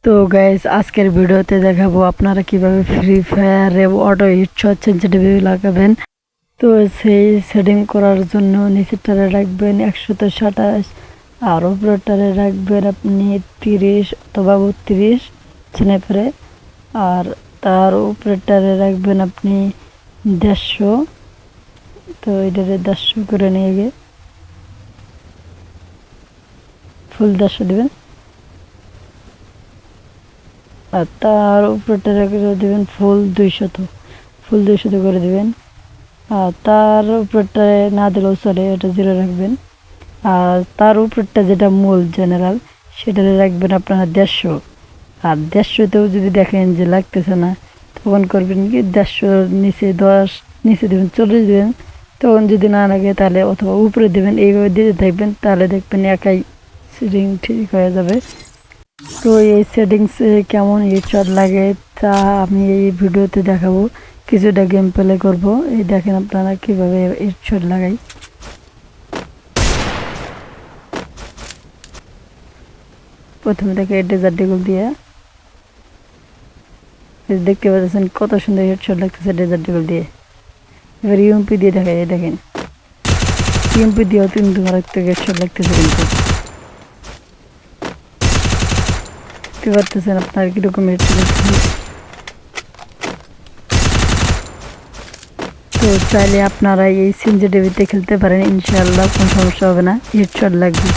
তো গাইস আজকের ভিডিওতে দেখাবো আপনারা কিভাবে ফ্রি ফায়ারে অটো হেডশট সেন্সিটিভ লাগাবেন। তো সেই সেটিং করার জন্য নিচেরটারে রাখবেন 127 আর উপরেরটারে রাখবেন আপনি 30 অথবা 32 স্ন্যাপরে, আর তার উপরেরটারে রাখবেন আপনি 150। তো এটারে 150 করে নিয়ে গিয়ে ফুল 150 দিবেন, আর তার উপরটা করে দেবেন ফুল 200 করে দিবেন। আর তার উপরটা না দিলেও চলে, এটা 0 রাখবেন। আর তার উপরটা যেটা মূল জেনারেল সেটাতে রাখবেন আপনারা 150। আর 150তেও যদি দেখেন যে লাগতেছে না, তখন করবেন কি 150 নিচে 10 নিচে দেবেন 40 দেবেন। তখন যদি না লাগে তাহলে অথবা উপরে দেবেন, এইভাবে দিতে থাকবেন, তাহলে দেখবেন একাই সেটিং ঠিক হয়ে যাবে। তো এই সেটিংসে কেমন হেডশট লাগে তা আমি এই ভিডিওতে দেখাবো, কিছুটা গেম প্লে করব। এই দেখেন আপনারা কিভাবে হেডশট লাগাই। প্রথমে থেকে ডেজার্ট ডিগল দিয়ে দেখতে পাচ্ছেন কত সুন্দর হেডশট লাগতেছে ডেজার্ট ডিগল দিয়ে। এবার ইউএমপি দিয়ে দেখাই, দেখেন ইউএমপি দিয়েও কিন্তু মারাত্মক হেডশট লাগতেছে। কিন্তু দেখতে পাচ্ছেন আপনার কিরকম হেডশট লাগতেছে। তো চাইলে আপনারা এই সেনসিটিভিতে খেলতে পারেন, ইনশাআল্লাহ কোনো সমস্যা হবে না, হেডশট লাগবে।